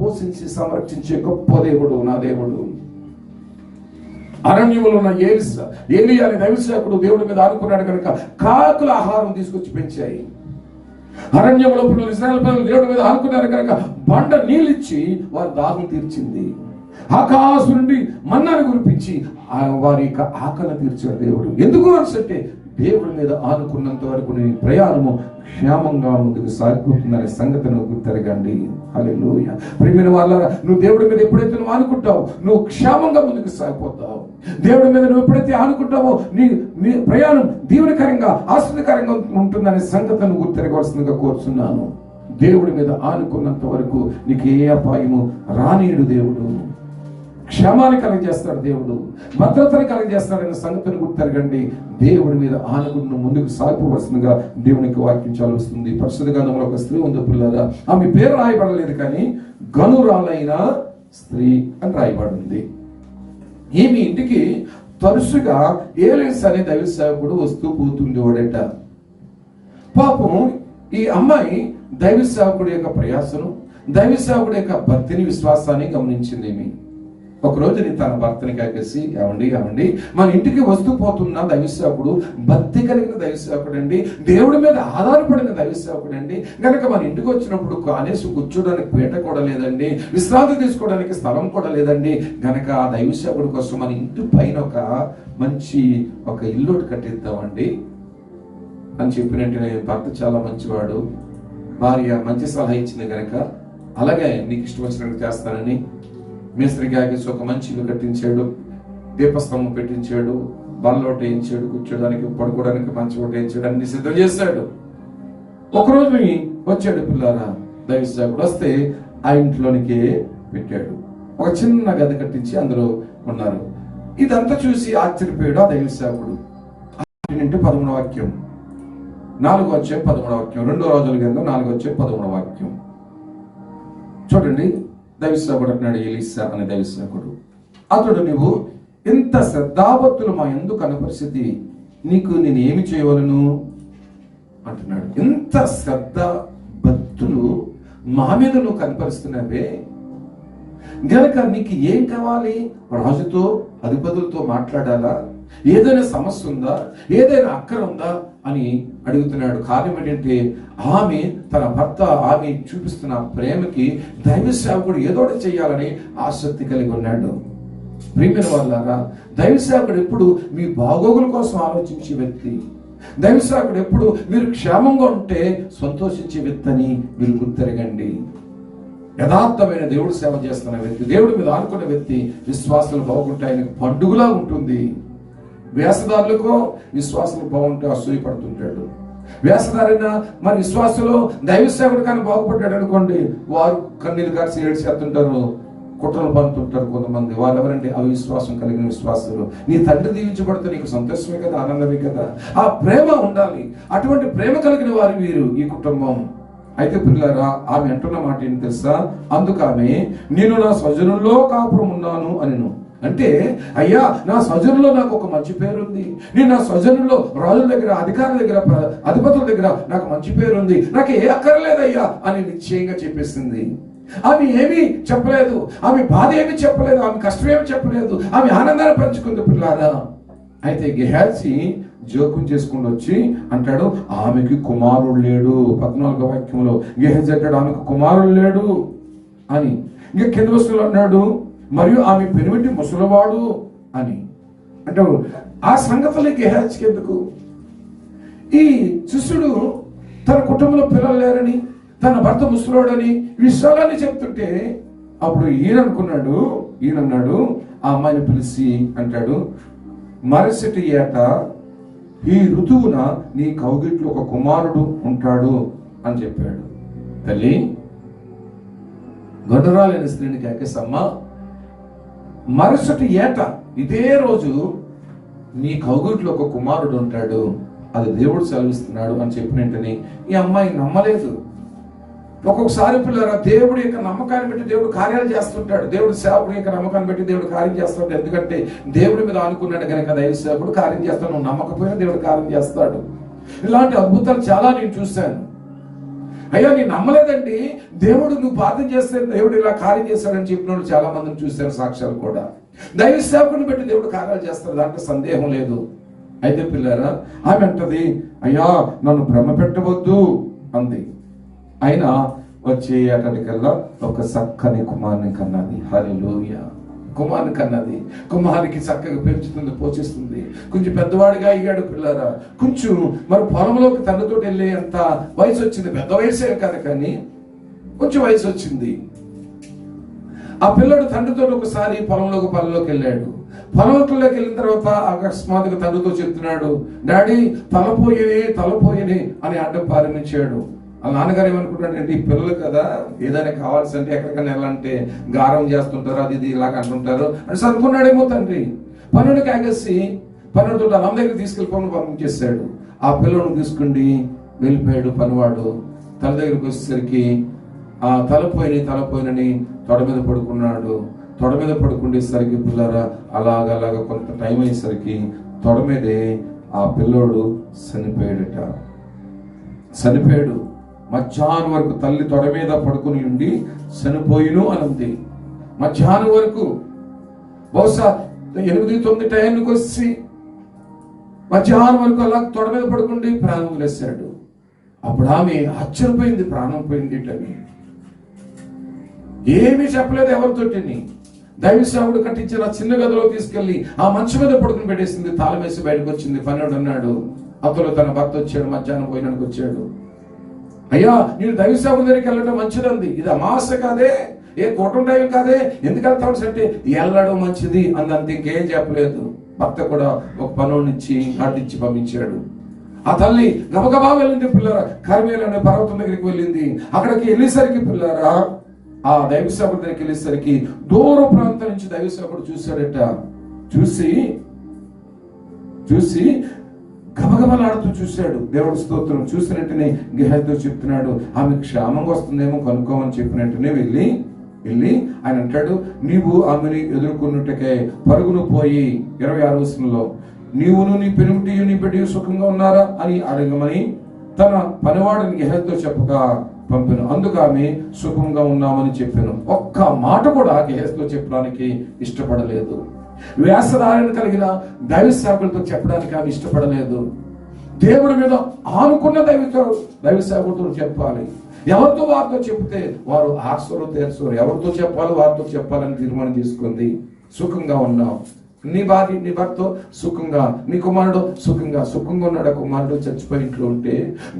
పోషించి సంరక్షించే గొప్ప దేవుడు నా దేవుడు. అరణ్యములో ఉన్న ఏలియా అనే దైవసేవకుడు దేవుడి మీద ఆనుకున్నాడు కనుక కాకుల ఆహారం తీసుకొచ్చి పెంచాయి. అరణ్యంలో ఇశ్రాయేలు ప్రజలు దేవుడి మీద ఆనుకున్నారు కనుక బండ నీళ్ళిచ్చి వారి దాహం తీర్చింది. ఆకాశం నుండి మన్నాను కురిపించి వారి యొక్క ఆకలి తీర్చాడు దేవుడు. ఎందుకు అంటే దేవుడి మీద ఆనుకున్నంత వరకు నీ ప్రయాణము క్షేమంగా ముందుకు సాగిపోతుందనే సంగతిని గుర్తెరగండి. హల్లెలూయా. ప్రియమైన వాళ్ళారా, నువ్వు దేవుడి మీద ఎప్పుడైతే నువ్వు ఆనుకుంటావు నువ్వు క్షేమంగా ముందుకు సాగిపోతావు. దేవుడి మీద నువ్వు ఎప్పుడైతే ఆనుకుంటావో నీ ప్రయాణం దీవెనకరంగా ఆశ్చర్యకరంగా ఉంటుందనే సంగతిని గుర్తెరగవలసిందిగా కోరుతున్నాను. దేవుడి మీద ఆనుకున్నంత వరకు నీకు ఏ అపాయము రానీయుడు దేవుడు. క్షేమాన్ని కలగజేస్తాడు దేవుడు, భద్రతను కలగజేస్తాడనే సంగతిని గుర్తెరగండి. దేవుడి మీద ఆనుకుని ముందుకు సాగిపోవలసిందిగా దేవునికి వాక్యం చదువుతుంది. పరిశుద్ధ గ్రంథంలో ఒక స్త్రీ ఉంది పిల్లరా, ఆమె పేరు రాయబడలేదు కానీ గనురాలైన స్త్రీ అని రాయబడింది. ఈమె ఇంటికి తరచుగా ఏలీస్ అనే దైవ సేవకుడు వస్తూ పోతుండేవాడట. పాపం ఈ అమ్మాయి దైవ సేవకుడి యొక్క ప్రయాసను, దైవ సేవకుడి యొక్క భక్తిని, విశ్వాసాన్ని గమనించింది. ఒకరోజు తన భర్తని కాకేసి, ఏమండి మన ఇంటికి వస్తూ పోతున్న దైవసేవకుడు భక్తి కలిగిన దైవసేవకుడు అండి, దేవుడి మీద ఆధారపడిన దైవసేవకుడు అండి, గనక మన ఇంటికి వచ్చినప్పుడు కానేసి కూర్చోడానికి పీట కూడా లేదండి, విశ్రాంతి తీసుకోవడానికి స్థలం కూడా లేదండి, గనక ఆ దైవసేవకుడి కోసం మన ఇంటి పైన ఒక ఇల్లు కట్టిద్దామండి అని చెప్పినట్టు భర్త చాలా మంచివాడు, భార్య మంచి సలహా ఇచ్చింది గనక అలాగే నీకు ఇష్టం వచ్చినట్టు చేస్తానని మేస్త్రికి ఆగేసి ఒక మంచి ఇల్లు కట్టించాడు, దీపస్తంభం పెట్టించాడు, బల్లలోట వేయించాడు, కూర్చోడానికి పడుకోవడానికి మంచి ఒకటి వేయించాడు, అన్ని సిద్ధం చేశాడు. ఒకరోజు వచ్చాడు పిల్లారా దైవసేవకుడు. వస్తే ఆ ఇంట్లోనికే పెట్టాడు. ఒక చిన్న గది కట్టించి అందులో ఉన్నారు. ఇదంతా చూసి ఆశ్చర్యపోయాడు ఆ దైవసేవకుడు. 11వ వాక్యం, 4వ అధ్యాయం 13వ వాక్యం, 2 రాజుల గ్రంథం 4వ అధ్యాయం 13వ వాక్యం చూడండి. దైవసేవకుడు అంటున్నాడు, ఎలీషా అనే దైవసేవకుడు, అతడు నువ్వు ఇంత శ్రద్ధాభక్తులు మా యందు కనపరిస్థితి నీకు నేను ఏమి చేయవలను అంటున్నాడు. ఇంత శ్రద్ధ భక్తులు మా మీద నువ్వు కనపరుస్తున్నావే, గనక నీకు ఏం కావాలి? రాజుతో అధిపతులతో మాట్లాడాలా? ఏదైనా సమస్య ఉందా? ఏదైనా అక్కర ఉందా అని అడుగుతున్నాడు. కారణం ఏంటంటే ఆమె తన భర్త ఆమె చూపిస్తున్న ప్రేమకి దైవ సేవకుడు ఏదో చేయాలని ఆసక్తి కలిగి ఉన్నాడు. ప్రియమైన వాళ్ళారా, దైవ సేవకుడు ఎప్పుడు మీ బాగోగుల కోసం ఆలోచించే వ్యక్తి. దైవ సేవకుడు ఎప్పుడు మీరు క్షేమంగా ఉంటే సంతోషించే వ్యక్తి అని మీరు గుర్తెరగండి. యథార్థమైన దేవుడు సేవ చేస్తున్న వ్యక్తి, దేవుడి మీద ఆనుకున్న వ్యక్తి విశ్వాసాలు బాగుంటే ఆయనకు పండుగలా ఉంటుంది. వేషధారులకు విశ్వాసాలు బాగుంటే అసూయపడుతుంటాడు. వేషధారైన మరి విశ్వాసంలో దైవ సేవకుడు కానీ బాగుపడ్డాడు అనుకోండి, వారు కన్నీళ్ళు కాసి ఏడు చేస్తుంటారు, కుట్రలు పంతుంటారు కొంతమంది. వాళ్ళు ఎవరంటే అవిశ్వాసం కలిగిన విశ్వాసాలు. నీ తండ్రి దీవించబడితే నీకు సంతోషమే కదా, ఆనందమే కదా. ఆ ప్రేమ ఉండాలి. అటువంటి ప్రేమ కలిగిన వారు వీరు ఈ కుటుంబం. అయితే పిల్లరా, ఆమె అంటున్న మాట ఏంటి తెలుసా? అందుకని నేను నా స్వజనుల్లో కాపురం ఉన్నాను అనిను. అంటే అయ్యా, నా స్వజనుల్లో నాకు ఒక మంచి పేరు ఉంది, నేను నా స్వజనుల్లో రాజుల దగ్గర, అధికారుల దగ్గర, అధిపతుల దగ్గర నాకు మంచి పేరు ఉంది, నాకు ఏ అక్కర్లేదయ్యా అని నిశ్చయంగా చెప్పేసింది. ఆమె ఏమీ చెప్పలేదు, ఆమె బాధ ఏమీ చెప్పలేదు, ఆమె కష్టం ఏమి చెప్పలేదు, ఆమె ఆనందాన్ని పంచుకుంది పిల్లారా. అయితే గెహాజీ జోక్యం చేసుకుని వచ్చి అంటాడు, ఆమెకి కుమారుడు లేడు. 14వ వాక్యంలో గెహాజీ అంటాడు, ఆమెకు కుమారుడు లేడు అని. ఇంకా కింద వస్తువులు అన్నాడు, మరియు ఆమె పెనిమిటి ముసలివాడు అని అంటాడు. ఆ సంగతులు గెహాజీకి ఎందుకు? ఈ శిష్యుడు తన కుటుంబంలో పిల్లలు లేరని, తన భర్త ముసలివాడని విషయాలన్నీ చెప్తుంటే అప్పుడు ఈయనన్నాడు ఆ అమ్మాయిని పిలిచి అంటాడు, మరుసటి ఏట ఈ ఋతువున నీ కౌగిట్లో ఒక కుమారుడు ఉంటాడు అని చెప్పాడు. తల్లి, గొడవరాలైన స్త్రీని కేకేసమ్మా, మరుసటి ఏట ఇదే రోజు నీ కౌగిట్లో ఒక కుమారుడు ఉంటాడు, అది దేవుడు సెలవిస్తున్నాడు అని చెప్పిన వెంటనే ఈ అమ్మాయి నమ్మలేదు. ఒక్కొక్కసారి పిల్లరా, దేవుడి యొక్క నమ్మకాన్ని బట్టి దేవుడు కార్యాలు చేస్తుంటాడు. దేవుడు సేవకుడి యొక్క నమ్మకాన్ని బట్టి దేవుడు కార్యం చేస్తాడు. ఎందుకంటే దేవుడి మీద అనుకున్నాడు కనుక దైవ సేవకుడు కార్యం చేస్తాడు. నువ్వు నమ్మకపోయినా దేవుడు కార్యం చేస్తాడు. ఇలాంటి అద్భుతాలు చాలా నేను చూశాను. అయ్యా నేను నమ్మలేదండి, దేవుడు నువ్వు ప్రార్థన చేస్తే దేవుడు ఇలా కార్యం చేశాడని చెప్పిన వాళ్ళు చాలా మందిని చూశారు, సాక్ష్యాలు కూడా. దైవ సేవకుని బట్టి దేవుడు కార్యాలు చేస్తారు, దాంట్లో సందేహం లేదు. అయితే పిల్లరా, ఆమె అంటది, అయ్యా నన్ను భ్రమ పెట్టవద్దు అంది. అయినా వచ్చి అక్కడికల్లా ఒక చక్కని కుమారుని కన్నది. హల్లెలూయా. కుమారుని కన్నది. కుమారునికి చక్కగా పెంచుతుంది, పోషిస్తుంది. కొంచెం పెద్దవాడిగా అయ్యాడు పిల్లరా. కొంచెం మరి పొలంలోకి తండ్రితో వెళ్ళే అంత వయసు వచ్చింది. పెద్ద వయసే కదా, కానీ కొంచెం వయసు వచ్చింది. ఆ పిల్లడు తండ్రితో ఒకసారి పొలంలోకి వెళ్ళాడు. పొలంలోకి వెళ్ళిన తర్వాత అకస్మాత్తుగా తండ్రితో చెప్తున్నాడు, డాడీ తలపోయిని అని అడ్డం ప్రారంభించాడు. ఆ నాన్నగారు ఏమనుకుంటాడంటే, ఈ పిల్లలు కదా ఏదైనా కావాల్సి అంటే ఎక్కడికైనా వెళ్ళాలంటే గారం చేస్తుంటారు, అది ఇది ఇలాగ అంటుంటారు అని అనుకున్నాడేమో తండ్రి. పన్నుడు కాగేసి పన్నుడితో అమ్మ దగ్గర తీసుకెళ్ళిపోయి పంపించేశాడు. ఆ పిల్లలను తీసుకుండి వెళ్ళిపోయాడు పనివాడు. తల దగ్గరికి వచ్చేసరికి ఆ తలపోయినని తొడ మీద పడుకున్నాడు. తొడ మీద పడుకునేసరికి పిల్లరా అలాగ కొంత టైం అయ్యేసరికి తొడ మీదే ఆ పిల్లోడు చనిపోయాడు. మధ్యాహ్నం వరకు తల్లి తొడ మీద పడుకుని ఉండి చనిపోయిను అని ఉంది. మధ్యాహ్నం వరకు బహుశా 8-9 టైంకి వచ్చి మధ్యాహ్నం వరకు అలా తొడ మీద పడుకుండి ప్రాణం వదిలేశాడు. అప్పుడు ఆమె ఆశ్చర్యపోయింది, ప్రాణం పోయింది ఇట్లని. ఏమీ చెప్పలేదు ఎవరితోటిని. దైవ సేవకుడు కట్టించిన చిన్న గదిలో తీసుకెళ్లి ఆ మంచం మీద పడుకుని పెట్టేసింది. తాళం వేసి బయటకు వచ్చింది. పన్నెండు అన్నాడు, అతను తన భర్త వచ్చాడు, మధ్యాహ్నం పోయినానికి వచ్చాడు. అయ్యా నేను దైవ సేవకుడి దగ్గరికి వెళ్ళడం మంచిదంది. ఇది అమావాస్య కాదే, ఏ కూటమి టైం కాదే, ఎందుకు వెళ్తావు అంటే వెళ్ళడం మంచిది అందంత, ఇంకేం చెప్పలేదు. భర్త కూడా ఒక పనునిచ్చి అడ్డిచ్చి పంపించాడు. ఆ తల్లి గబగబా వెళ్ళింది పిల్లరా, కర్మేలు అనే పర్వతం దగ్గరికి వెళ్ళింది. అక్కడికి వెళ్ళేసరికి పిల్లరా ఆ దైవ సేవకుడి దగ్గరికి వెళ్ళేసరికి దూర ప్రాంతం నుంచి దైవ సేవకుడు చూశాడట. చూసి గబగబలాడుతూ చూశాడు. దేవుడు స్తోత్రం. చూసిన వెంటనే గెహజీతో చెప్తున్నాడు, ఆమె క్షేమంగా వస్తుందేమో కనుక్కోమని చెప్పిన వెంటనే వెళ్ళి ఆయన అంటాడు, నీవు ఆమెని ఎదుర్కొన్నట్టుకే పరుగును పోయి 26వ వచనంలో నీవును నీ పెనుమిటియు నీ బిడ్డయు సుఖంగా ఉన్నారా అని అడగమని తన పనివాడిని గెహజీతో చెప్పగా పంపాను. అందుకు ఆమె సుఖంగా ఉన్నామని చెప్పాను. ఒక్క మాట కూడా గెహజీతో చెప్పడానికి ఇష్టపడలేదు. వేసధారణ కలిగిన దైవ సేవకులతో చెప్పడానికి ఆమె ఇష్టపడలేదు. దేవుడి మీద ఆనుకున్న దైవ సేవకులతో చెప్పాలి. ఎవరితో వారితో చెప్తే వారు ఆశలు తీర్చరు. ఎవరితో చెప్పాలో వారితో చెప్పాలని తీర్మానం తీసుకుంది. సుఖంగా ఉన్నాం, నీ భార్య నీ భర్త సుఖంగా, నీ కుమారుడు సుఖంగా ఉన్నాడు. కుమారుడు చచ్చిపోయి ఇంట్లో ఉంటే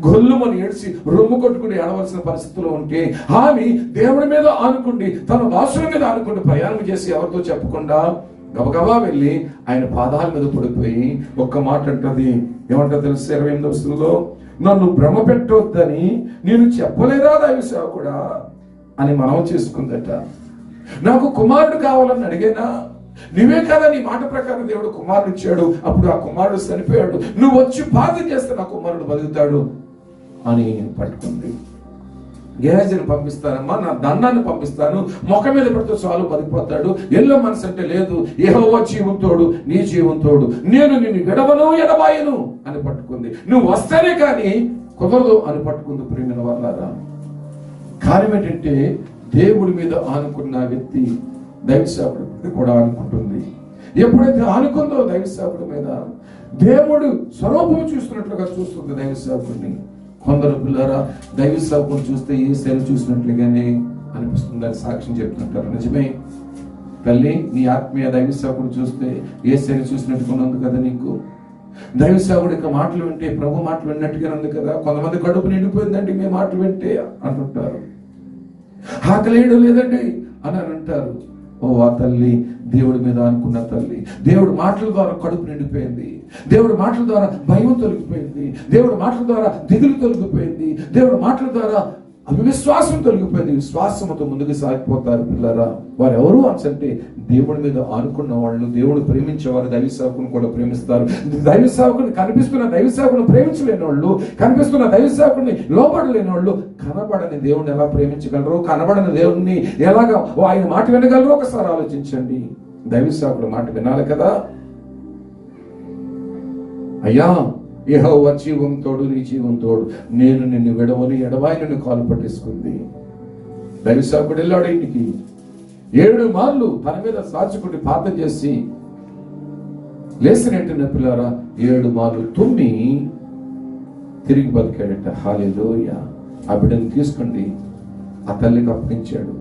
గొల్లుమని ఏడ్చి రొమ్ము కొట్టుకుని ఏడవలసిన పరిస్థితిలో ఉంటే ఆమె దేవుడి మీద ఆనుకుండి తన వాసుల మీద ఆనుకుండి ప్రయాణం చేసి ఎవరితో చెప్పకుండా గబగబా వెళ్ళి ఆయన పాదాల మీద పడిపోయి ఒక్క మాట అంటది. ఏమంటో తెలుసు 28వ వచనంలో, నన్ను భ్రమ పెట్టొద్దని నేను చెప్పలేదా దైవ సేవకుడా అని మనవి చేసుకుందట. నాకు కుమారుడు కావాలని అడిగేనా? నువ్వే కదా నీ మాట ప్రకారం దేవుడు కుమారుడు ఇచ్చాడు. అప్పుడు ఆ కుమారుడు చనిపోయాడు, నువ్వు వచ్చి ప్రార్థన చేస్తే నా కుమారుడు బతుకుతాడు అని పట్టుకుంది. గేహజీని పంపిస్తానమ్మా, నా దండాన్ని పంపిస్తాను, ముఖం మీద పడితే చాలు బతికిపోతాడు. ఎల్లో మనసు అంటే లేదు, యెహోవా జీవంతోడు, నీ జీవంతోడు, నేను నిన్ను విడవను ఎడబాయను అని పట్టుకుంది. నువ్వు వస్తేనే కానీ కుదరదు అని పట్టుకుంది. ప్రియమైన వాళ్ళారా, కార్యం ఏంటంటే దేవుడి మీద ఆనుకున్న వ్యక్తి దైవ సేవకుడి కూడా ఆనుకుంటుంది. ఎప్పుడైతే ఆనుకుందో దైవ సేవకుడి మీద దేవుడు స్వరూపం చూస్తున్నట్లుగా చూస్తుంది దైవ సేవకుడిని. కొందరు పిల్లరా దైవ సేవకుడిని చూస్తే ఏ శైలి చూసినట్లుగానే అనిపిస్తుంది అని సాక్ష్యం చెప్తుంటారు. నిజమే తల్లి, నీ ఆత్మీయ దైవ సేవకుడు చూస్తే ఏ శైలి చూసినట్టుగా ఉంది కదా నీకు. దైవ సేవకుడి యొక్క మాటలు వింటే ప్రభు మాటలు విన్నట్టుగా ఉంది కదా. కొంతమంది కడుపు నిండిపోయిందండి మేము మాటలు వింటే అంటుంటారు. ఆకలేయడం లేదండి అని అంటారు. ఓ ఆ తల్లి దేవుడి మీద అనుకున్న తల్లి, దేవుడి మాటల ద్వారా కడుపు నిండిపోయింది. దేవుడి మాటల ద్వారా భయం తొలగిపోయింది. దేవుడి మాటల ద్వారా దిగులు తొలగిపోయింది. దేవుడి మాటల ద్వారా అవిశ్వాసం తొలగిపోయింది. విశ్వాసంతో ముందుకు సాగిపోతారు పిల్లరా. వారు ఎవరు అంటే దేవుడి మీద ఆనుకున్న వాళ్ళు, దేవుడు ప్రేమించేవారు దైవ సేవకుని కూడా ప్రేమిస్తారు. దైవ సేవకుని కనిపిస్తున్న దైవ సేవకుని ప్రేమించలేని వాళ్ళు, కనిపిస్తున్న దైవ సేవకుని లోబడలేని వాళ్ళు కనబడని దేవుడిని ఎలా ప్రేమించగలరు? కనబడని దేవుడిని ఎలాగా ఆయన మాట వినగలరు? ఒకసారి ఆలోచించండి. దైవ సేవకుడు మాట వినాలి కదా. అయ్యా యెహోవా జీవం తోడు, నీ జీవం తోడు, నేను నిన్ను విడవని ఎడబాయి నిన్ను కాలు పట్టేసుకుంది. దైవసేవకుడు వెళ్ళాడు ఇంటికి. 7 మార్లు తన మీద సాచుకుని ప్రార్థన చేసి లేసినట్టు పిల్లారా 7 మార్లు తుమ్మి తిరిగి బతికాడట. హల్లెలూయా. ఆ బిడ్డను తీసుకుండి ఆ తల్లికి అప్పగించాడు.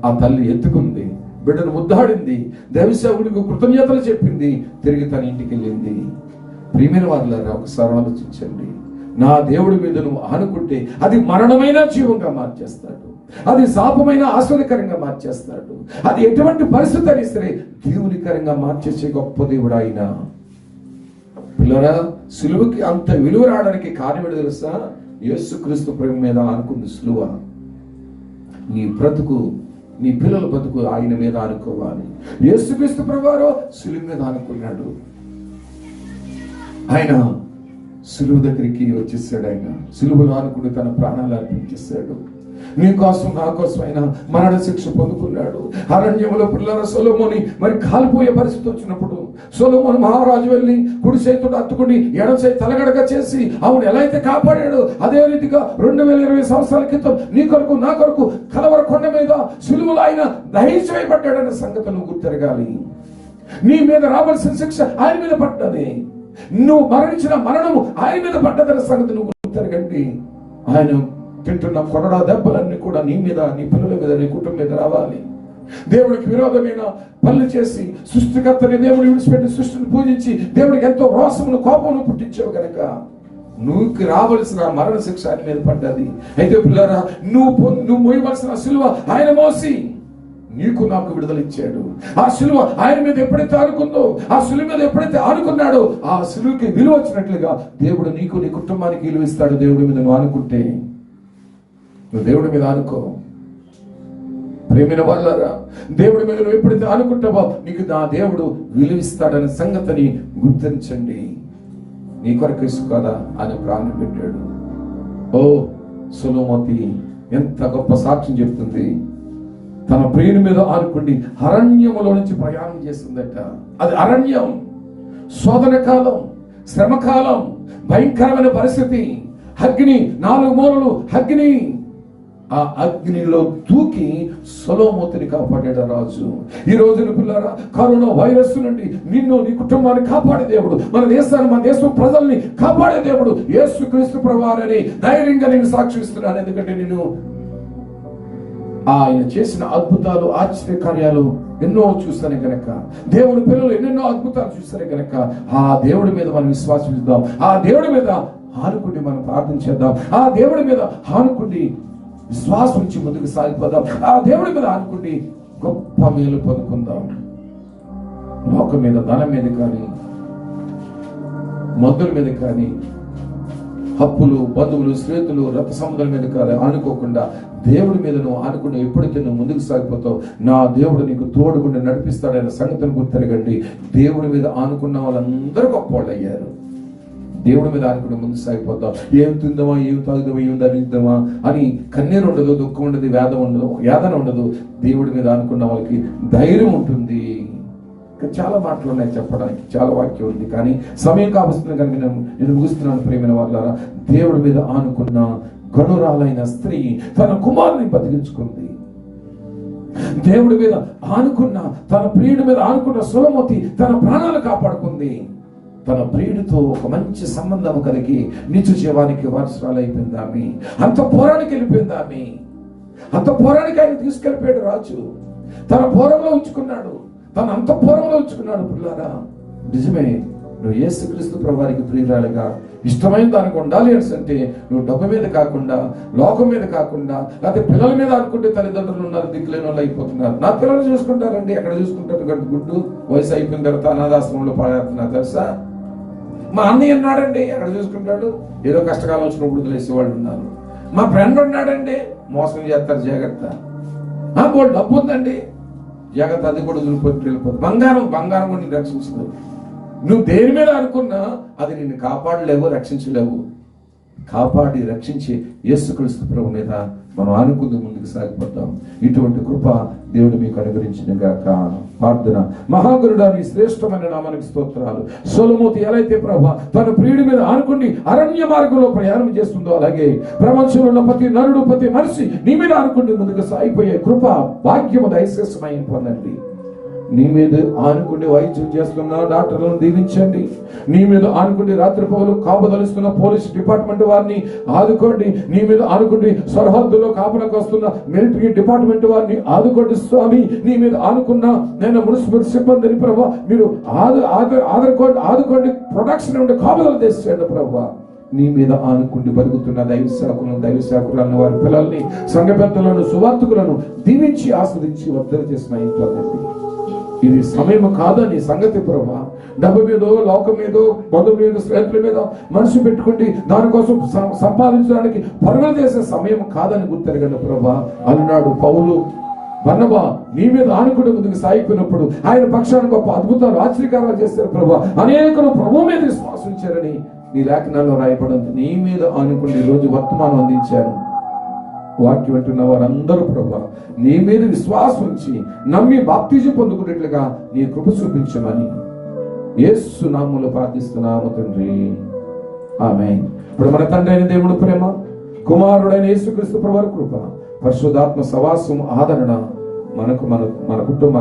ఆ తల్లి ఎత్తుకుంది, బిడ్డను ముద్దాడింది, దైవసేవకుడికి కృతజ్ఞతలు చెప్పింది, తిరిగి తన ఇంటికి వెళ్ళింది. ప్రియమైన వారులారా, ఒకసారి ఆలోచించండి. నా దేవుడి మీద నువ్వు ఆనుకుంటే అది మరణమైన జీవంగా మార్చేస్తాడు, అది శాపమైన ఆశ్చర్యకరంగా మార్చేస్తాడు, అది ఎటువంటి పరిస్థితి అయినా సరే దేవునికరంగా మార్చేసే గొప్ప దేవుడు ఆయన. పిల్లరా, సిలువకి అంత విలువ రావడానికి కారణం తెలుసా? యేసుక్రీస్తు ప్రేమ మీద ఆనుకుంది సిలువ. నీ బ్రతుకు, నీ పిల్లల బ్రతుకు ఆయన మీద ఆనుకోవాలి. యేసుక్రీస్తు ప్రభువారు సిలువ మీద ఆనుకున్నాడు. ఆయన సిలువ దగ్గరికి వచ్చేసాడు. ఆయన సిలువలో ఆనుకుని తన ప్రాణాలు అర్పించేశాడు. నీ కోసం, నా కోసం ఆయన మరణ శిక్ష పొందుకున్నాడు. అరణ్యంలో పిల్లల సొలొమోని మరి కాలిపోయే పరిస్థితి వచ్చినప్పుడు సొలొమోను మహారాజు వెళ్ళి కుడి చేతుడు అత్తుకుని ఎడమ చేయి తలగడగా చేసి అవును ఎలా అయితే కాపాడాడు, అదే రీతిగా 2020 సంవత్సరాల క్రితం నీ కొరకు, నా కొరకు కలవర కొండ మీద సిలువలో ఆయన దహించబడ్డాడన్న సంగతి నువ్వు గుర్తెరగాలి. నీ మీద రావాల్సిన శిక్ష ఆయన మీద పడ్డది, నువ్వు మరణించిన మరణము ఆయన మీద పడ్డదన్న సంగతి నువ్వు గుర్తెరగండి. ఆయన తింటున్న కొరడా దెబ్బలన్నీ కూడా నీ మీద, నీ పిల్లల మీద, నీ కుటుంబం మీద రావాలి. దేవుడికి విరోధమైన పనులు చేసి సృష్టికర్తని దేవుడు విడిచిపెట్టి సృష్టిని పూజించి దేవుడికి ఎంతో రోషమును, కోపమును పుట్టించావు కనుక నువ్వు రావలసిన మరణ శిక్ష ఆయన మీద పడ్డది. అయితే పిల్లరా, నువ్వు మోయవలసిన సిలువ ఆయన మోసి నీకు, నాకు విడుదల ఇచ్చాడు. ఆ సిలువ ఆయన మీద ఎప్పుడైతే ఆనుకుందో, ఆ సిలువ మీద ఎప్పుడైతే ఆనుకున్నాడో ఆ సిలువకి విలువ వచ్చినట్లుగా దేవుడు నీకు, నీ కుటుంబానికి విలువ ఇస్తాడు. దేవుడి మీద నువ్వు ఆనుకుంటే, నువ్వు దేవుడి మీద ఆనుకో. ప్రేమైన వాళ్ళారా, దేవుడి మీద నువ్వు ఎప్పుడైతే ఆనుకుంటావో నీకు నా దేవుడు విలువిస్తాడనే సంగతిని గుర్తించండి. నీ కొరకు కదా ఆయన ప్రాణం పెట్టాడు. ఓ సొలొమోతి ఎంత గొప్ప సాక్ష్యం చెప్తుంది. తన ప్రియుని మీద ఆనుకుండి అరణ్యములో నుంచి ప్రయాణం చేస్తుందట. అది అరణ్యం, శోధన కాలం, శ్రమకాలం, భయంకరమైన పరిస్థితి, అగ్ని, 4 మూలలు అగ్ని. ఆ అగ్నిలో దూకి సొలొమోతిని కాపాడాడు రాజు. ఈ రోజున పిల్లరా, కరోనా వైరస్ నుండి నిన్ను, నీ కుటుంబాన్ని కాపాడే దేవుడు, మన దేశాన్ని, మన దేశం ప్రజల్ని కాపాడే దేవుడు యేసుక్రీస్తు ప్రభువారని ధైర్యంగా నేను సాక్షిస్తున్నాను. ఎందుకంటే నేను ఆయన చేసిన అద్భుతాలు, ఆశ్చర్య కార్యాలు ఎన్నో చూస్తానే కనుక, దేవుడి పిల్లలు ఎన్నెన్నో అద్భుతాలు చూస్తానే కనుక ఆ దేవుడి మీద మనం విశ్వాసం ఇద్దాం. ఆ దేవుడి మీద ఆనుకుండి మనం ప్రార్థన చేద్దాం. ఆ దేవుడి మీద ఆనుకుండి విశ్వాసం నుంచి ముందుకు సాగిపోదాం. ఆ దేవుడి మీద ఆనుకుండి గొప్ప మేలు పొందుకుందాం. లోకం మీద, ధనం మీద కానీ, మందుల మీద కానీ, హప్పులు, బంధువులు, స్నేహితులు, రథ సముద్రం మీద కానీ ఆనుకోకుండా దేవుడి మీద నువ్వు ఆనుకుని ఎప్పుడైతే నువ్వు ముందుకు సాగిపోతావు, నా దేవుడు నీకు తోడుగుండి నడిపిస్తాడనే సంగతిని గుర్తెరగండి. దేవుడి మీద ఆనుకున్న వాళ్ళందరూ గొప్ప వాళ్ళు అయ్యారు. దేవుడి మీద ఆనుకుని ముందుకు సాగిపోతాం. ఏం తిందామా, ఏం తాగుదామా, ఏం ధరిద్దామా అని కన్నీరు ఉండదు, దుఃఖం ఉండదు, వేదన ఉండదు. దేవుడి మీద ఆనుకున్న వాళ్ళకి ధైర్యం ఉంటుంది. చాలా మాటలు ఉన్నాయి చెప్పడానికి, చాలా వాక్యం ఉంది, కానీ సమయం కావస్తుంది కనుక నేను ముగిస్తున్నాను. ప్రేమైన వాళ్ళారా, దేవుడి మీద ఆనుకున్న గనురాలైన స్త్రీ తన కుమారుని బతికించుకుంది. దేవుడి మీద ఆనుకున్న, తన ప్రియుడి మీద ఆనుకున్న సొలొమోతి తన ప్రాణాలు కాపాడుకుంది. తన ప్రియుడితో ఒక మంచి సంబంధం కలిగి నిత్య జీవానికి వారసురాలు అయిపోయింది ఆమె. అంత పోరానికి వెళ్ళిపోయింది ఆమె. అంత పోరానికి ఆయన తీసుకెళ్ళిపోయాడు రాజు. తన పోరంలో ఉంచుకున్నాడు, తన అంతఃపురంలో ఉంచుకున్నాడు. పిల్లారా, నిజమే, నువ్వు యేసుక్రీస్తు ప్రభువారికి ప్రియురాలిగా ఇష్టమైన దానికి ఉండాలి అంటే నువ్వు డబ్బు మీద కాకుండా, లోకం మీద కాకుండా, లేకపోతే పిల్లల మీద అనుకుంటే తల్లిదండ్రులు ఉన్నారు, దిక్కులేని వాళ్ళు అయిపోతున్నారు. నా పిల్లలు చూసుకుంటారండి, ఎక్కడ చూసుకుంటారు? గుడ్డు వయసు అయిపోయిన తర్వాత అనాథాశ్రమంలో పాడేస్తున్నారు తెలుసా. మా అన్నయ్య ఉన్నాడండి, ఎక్కడ చూసుకుంటాడు? ఏదో కష్టకాలం వచ్చినప్పుడు వదిలేసే వాళ్ళు ఉన్నారు. మా ఫ్రెండ్ ఉన్నాడండి, మోసం చేస్తారు, జాగ్రత్త. వాళ్ళు డబ్బు ఉందండి, జాగ్రత్త, అది కూడా వెళ్ళిపోతుంది. బంగారం కూడా నిన్ను రక్షించదు. నువ్వు దేని మీద అనుకున్నా అది నిన్ను కాపాడలేవు, రక్షించలేవు. కాపాడి రక్షించి యేసుక్రీస్తు ప్రభు మీద మనం ఆనుకుంది ముందుకు సాగిపోతాం. ఇటువంటి కృప దేవుడు మీకు అనుగ్రహించిన గాక. ప్రార్థన. మహాగురుడాని శ్రేష్టమైన నామానికి స్తోత్రాలు. సొలొమోను ఎలా అయితే ప్రభు తన ప్రియుడి మీద ఆనుకుని అరణ్య మార్గంలో ప్రయాణం చేస్తుందో, అలాగే ప్రపంచంలో ఉన్న ప్రతి నరుడు, ప్రతి మనిషి నీ మీద ఆనుకుని ముందుకు సాగిపోయే కృప భాగ్యము దయచేసమై పొందండి. నీ మీద ఆనుకుని వైద్యం చేస్తున్న డాక్టర్లను దీవించండి. నీ మీద ఆనుకుని రాత్రి పగలు కాపుదలుస్తున్న పోలీస్ డిపార్ట్మెంట్ వారిని ఆదుకోండి. నీ మీద ఆనుకుని సరిహద్దులో కాపులకు వస్తున్న మిలిటరీ డిపార్ట్మెంట్ వారిని ఆదుకోండి స్వామి. నీ మీద ఆనుకున్న నేను మున్సిపల్ సిబ్బందిని ప్రభు మీరు ఆదుకోండి. ప్రొడక్షన్ నుండి కాపుదలు తెచ్చండి ప్రభు. నీ మీద ఆనుకుండి బతుకుతున్న దైవ సేవకులను, వారి పిల్లల్ని, సంఘ పెద్దలను, సువార్తకులను దీవించి ఆస్వాదించి వర్ధన చేసిన ఇంట్లో ఇది సమయం కాదని సంగతి ప్రభా. డబ్బు మీదో, లోకం మీదో, బంధువుల మీద, స్నేహితుల మీద మనసు పెట్టుకుంటే దానికోసం సంపాదించడానికి పరుగులు చేసే సమయం కాదని గుర్తెరగండి ప్రభా. అన్నాడు పౌలు, బర్నబా నీ మీద ఆనుకుని ముందుకు సాగిపోయినప్పుడు ఆయన పక్షాన గొప్ప అద్భుతాలు, ఆశ్చర్యకారాలు చేశారు ప్రభా. అనేకులు ప్రభు మీద విశ్వాసించారని నీ లేఖనాల్లో రాయబడింది. నీ మీద ఆనుకుని రోజు వర్తమానం అందించారు. వాక్యం వింటున్న వారందరూ ప్రభా నీ మీద విశ్వాసం ఉంచి నమ్మి బాప్తిజం పొందుకున్నట్లుగా నీ కృప చూపించమని యేసు నామములో ప్రార్థిస్తున్నాము తండ్రి. ఆమేన్. ఇప్పుడు మన తండ్రి అయిన దేవుడు ప్రేమ, కుమారుడైన యేసుక్రీస్తు ప్రభువు కృప, పరిశుద్ధాత్మ సవాసం, ఆదరణ మన కుటుంబ